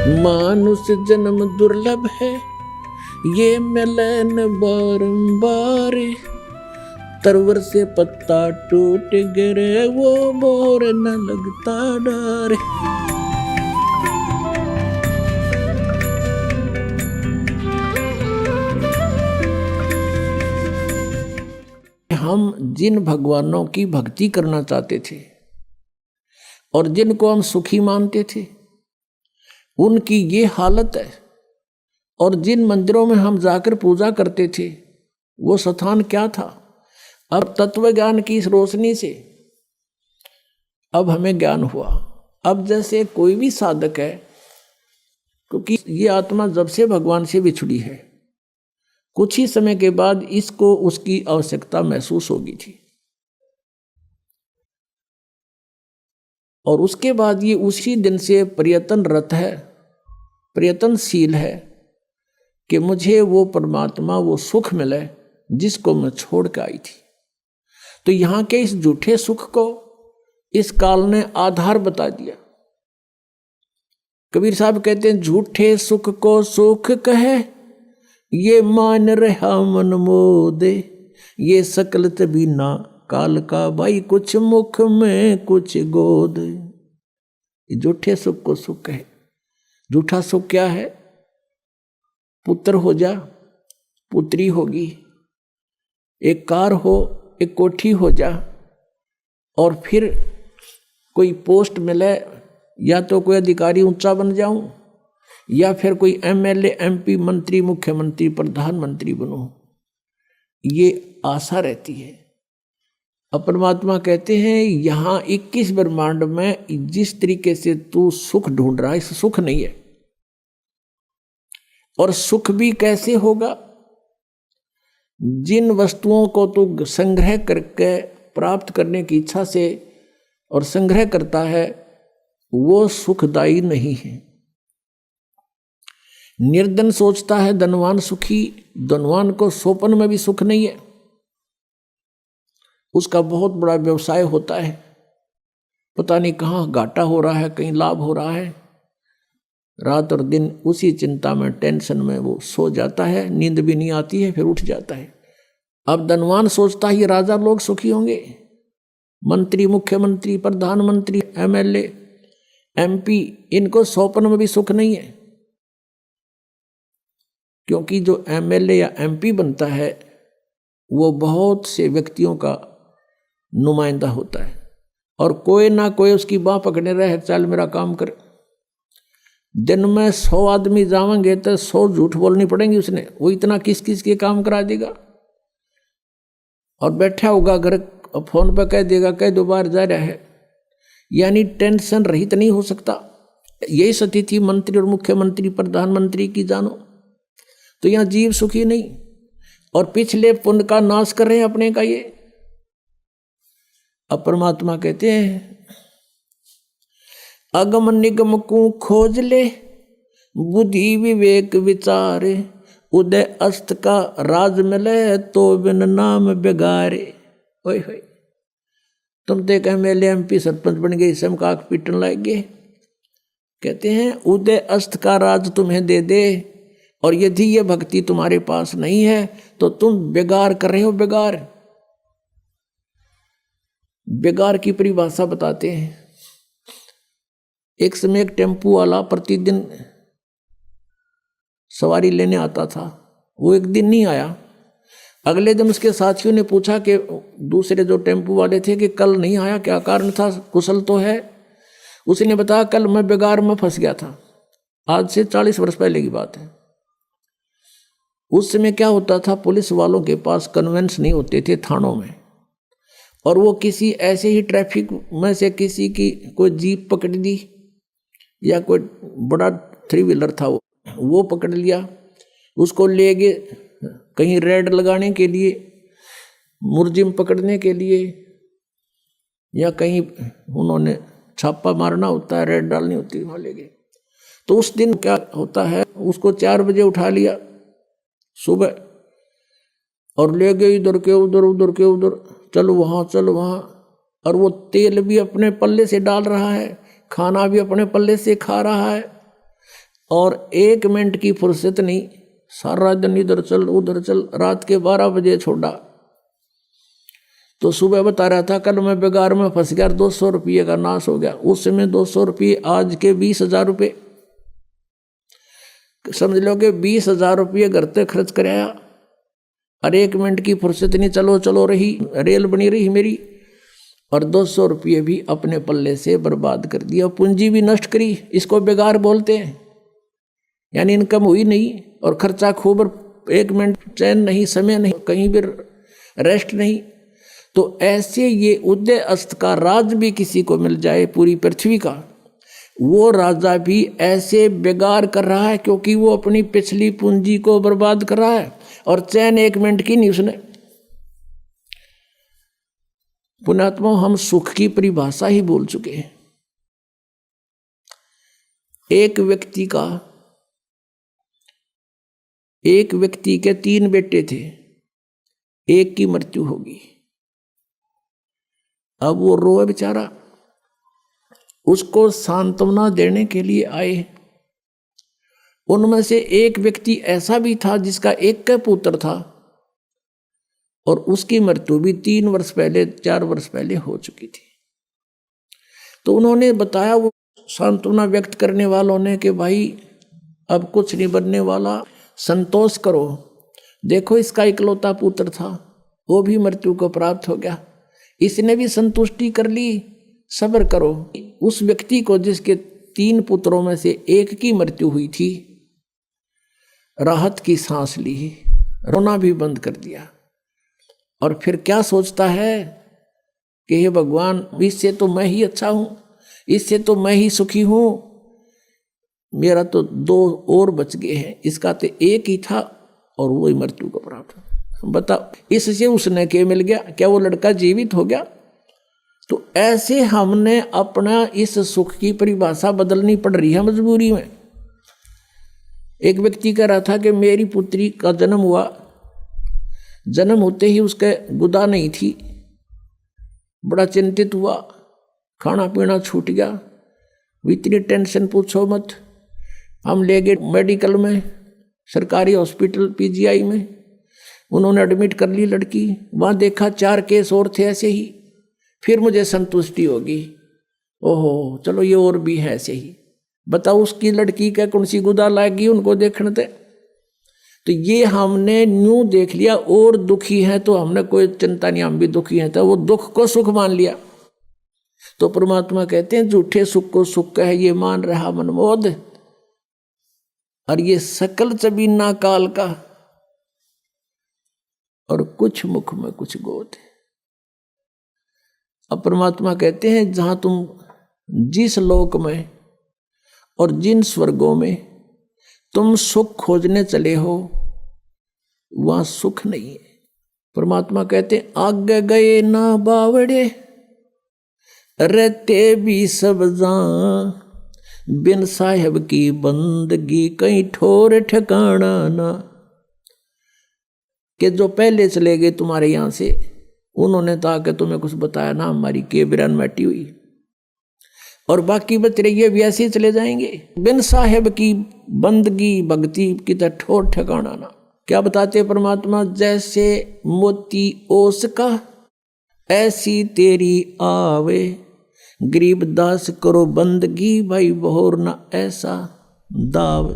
मानुष जन्म दुर्लभ है, ये मिलन बारंबार। तरवर से पत्ता टूट गिरे, वो मोर न लगता डर। हम जिन भगवानों की भक्ति करना चाहते थे और जिनको हम सुखी मानते थे, उनकी ये हालत है। और जिन मंदिरों में हम जाकर पूजा करते थे, वो स्थान क्या था? अब तत्व ज्ञान की इस रोशनी से अब हमें ज्ञान हुआ। अब जैसे कोई भी साधक है, क्योंकि ये आत्मा जब से भगवान से बिछड़ी है, कुछ ही समय के बाद इसको उसकी आवश्यकता महसूस होगी थी, और उसके बाद ये उसी दिन से प्रयत्नरत है, प्रयत्नशील है कि मुझे वो परमात्मा, वो सुख मिले जिसको मैं छोड़ के आई थी। तो यहाँ के इस झूठे सुख को इस काल ने आधार बता दिया। कबीर साहब कहते हैं, झूठे सुख को सुख कहे, ये मान रहा मन मोदे। ये सकल तभी ना काल का भाई, कुछ मुख में कुछ गोद। झूठे सुख को सुख कहे। झूठा सुख क्या है? पुत्र हो जा, पुत्री होगी, एक कार हो, एक कोठी हो जा, और फिर कोई पोस्ट मिले, या तो कोई अधिकारी ऊंचा बन जाऊं, या फिर कोई एमएलए, एमपी, मंत्री, मुख्यमंत्री, प्रधानमंत्री बनूं, ये आशा रहती है। अब परमात्मा कहते हैं, यहां 21 ब्रह्मांड में जिस तरीके से तू सुख ढूंढ रहा है, इस सुख नहीं है। और सुख भी कैसे होगा? जिन वस्तुओं को तू संग्रह करके प्राप्त करने की इच्छा से और संग्रह करता है, वो सुखदायी नहीं है। निर्धन सोचता है धनवान सुखी, धनवान को सोपन में भी सुख नहीं है। उसका बहुत बड़ा व्यवसाय होता है, पता नहीं कहाँ घाटा हो रहा है, कहीं लाभ हो रहा है। रात और दिन उसी चिंता में, टेंशन में वो सो जाता है, नींद भी नहीं आती है, फिर उठ जाता है। अब धनवान सोचता है ये राजा लोग सुखी होंगे, मंत्री, मुख्यमंत्री, प्रधानमंत्री, एमएलए, एमपी, इनको स्वप्न में भी सुख नहीं है। क्योंकि जो एमएलए या एमपी बनता है, वो बहुत से व्यक्तियों का नुमाइंदा होता है, और कोई ना कोई उसकी बाह पकड़ने रहे, चल मेरा काम कर। दिन में 100 आदमी जावेंगे तो 100 झूठ बोलनी पड़ेंगी उसने, वो इतना किस किस के काम करा देगा। और बैठा होगा घर, फोन पर कह देगा, कह दो बार जा रहा है, यानी टेंशन रहित नहीं हो सकता। यही स्थिति मंत्री और मुख्यमंत्री, प्रधानमंत्री की जानो। तो यहाँ जीव सुखी नहीं, और पिछले पुण्य का नाश कर रहे हैं अपने का ये। अब परमात्मा कहते हैं, अगम निगम को खोज ले, बुद्धि विवेक विचारे। उदय अस्त का राज मिले, तो बिन नाम बेगारे। ओए होए, तुम तो एक एमएलए, एमपी, सरपंच बन गए, इसम का पीटन लग गए। कहते हैं, उदय अस्त का राज तुम्हें दे दे, और यदि ये भक्ति तुम्हारे पास नहीं है तो तुम बेगार कर रहे हो। बेगार, बेगार की परिभाषा बताते हैं। एक समय एक टेम्पू वाला प्रतिदिन सवारी लेने आता था। वो एक दिन नहीं आया। अगले दिन उसके साथियों ने पूछा कि दूसरे जो टेम्पू वाले थे कि कल नहीं आया, क्या कारण था, कुशल तो है? उसने बताया, कल मैं बेगार में फंस गया था। आज से 40 वर्ष पहले की बात है। उस समय क्या होता था, पुलिस वालों के पास कन्वेंस नहीं होते थे थानों में, और वो किसी ऐसे ही ट्रैफिक में से किसी की कोई जीप पकड़ दी, या कोई बड़ा 3 व्हीलर था, वो पकड़ लिया, उसको ले गए कहीं रेड लगाने के लिए, मुर्जिम पकड़ने के लिए, या कहीं उन्होंने छापा मारना होता है, रेड डालनी होती है, वहाँ ले गए। तो उस दिन क्या होता है, उसको 4 बजे उठा लिया सुबह, और ले गए इधर के उधर, उधर के उधर, चलो वहाँ चलो वहाँ। और वो तेल भी अपने पल्ले से डाल रहा है, खाना भी अपने पल्ले से खा रहा है, और 1 मिनट की फुर्सत नहीं, सारा दिन इधर चल उधर चल। रात के 12 बजे छोड़ा तो सुबह बता रहा था कल मैं बेगार में फंस गया, 200 रुपये का नाश हो गया। उस समय 200 रुपये आज के 20,000 रुपये, समझ लो कि 20,000 रुपये घर पे खर्च कराया और 1 मिनट की फुर्सत नहीं, चलो चलो रही, रेल बनी रही मेरी, और 200 रुपये भी अपने पल्ले से बर्बाद कर दिया, पूंजी भी नष्ट करी। इसको बेगार बोलते हैं, यानी इनकम हुई नहीं और खर्चा खूब, 1 मिनट चैन नहीं, समय नहीं, कहीं भी रेस्ट नहीं। तो ऐसे ये उदय अस्त का राज भी किसी को मिल जाए पूरी पृथ्वी का, वो राजा भी ऐसे बेगार कर रहा है क्योंकि वो अपनी पिछली पूंजी को बर्बाद कर रहा है और चैन 1 मिनट की नहीं उसने। पुण्यात्मा, हम सुख की परिभाषा ही बोल चुके हैं। एक व्यक्ति के 3 बेटे थे, एक की मृत्यु होगी। अब वो रोए बेचारा, उसको सांत्वना देने के लिए आए। उनमें से एक व्यक्ति ऐसा भी था जिसका एक का पुत्र था और उसकी मृत्यु भी 3 वर्ष पहले 4 वर्ष पहले हो चुकी थी। तो उन्होंने बताया, वो सांत्वना व्यक्त करने वालों ने, कि भाई अब कुछ नहीं बनने वाला, संतोष करो, देखो इसका इकलौता पुत्र था, वो भी मृत्यु को प्राप्त हो गया, इसने भी संतुष्टि कर ली, सब्र करो। उस व्यक्ति को जिसके 3 पुत्रों में से एक की मृत्यु हुई थी, राहत की सांस ली, रोना भी बंद कर दिया और फिर क्या सोचता है कि हे भगवान, इससे तो मैं ही अच्छा हूं, इससे तो मैं ही सुखी हूं, मेरा तो 2 और बच गए हैं, इसका तो एक ही था और वही मृत्यु को प्राप्त। बता, इससे उसने क्या मिल गया? क्या वो लड़का जीवित हो गया? तो ऐसे हमने अपना इस सुख की परिभाषा बदलनी पड़ रही है मजबूरी में। एक व्यक्ति कह रहा था कि मेरी पुत्री का जन्म हुआ, जन्म होते ही उसके गुदा नहीं थी, बड़ा चिंतित हुआ, खाना पीना छूट गया, इतनी टेंशन पूछो मत। हम ले गए मेडिकल में, सरकारी हॉस्पिटल पीजीआई में, उन्होंने एडमिट कर ली लड़की। वहाँ देखा 4 केस और थे ऐसे ही, फिर मुझे संतुष्टि होगी, ओहो चलो ये और भी है ऐसे ही। बताओ उसकी लड़की का कौन सी गुदा लाएगी उनको देखने थे। तो ये हमने न्यू देख लिया, और दुखी है तो हमने कोई चिंता नहीं, हम भी दुखी हैं, तो वो दुख को सुख मान लिया। तो परमात्मा कहते हैं झूठे सुख को सुख है ये मान रहा मनमोद, और ये सकल चबीना काल का, और कुछ मुख में कुछ गोद। अब परमात्मा कहते हैं जहां तुम जिस लोक में और जिन स्वर्गों में तुम सुख खोजने चले हो वहां सुख नहीं है। परमात्मा कहते हैं आगे गए ना बावड़े, रहते भी सब जान, बिन साहेब की बंदगी कहीं ठोर ठिकाना ना। कि जो पहले चले गए तुम्हारे यहां से, उन्होंने तो आके तुम्हें कुछ बताया ना, हमारी केबरन मैटी हुई, और बाकी बच रही है भी ऐसे ही चले जाएंगे। बिन साहेब की बंदगी भक्ति की तो ठोर ठिकाना ना। क्या बताते परमात्मा? जैसे मोती ओस का ऐसी तेरी आवे, गरीब दास करो बंदगी भाई बहोर ना ऐसा दाव।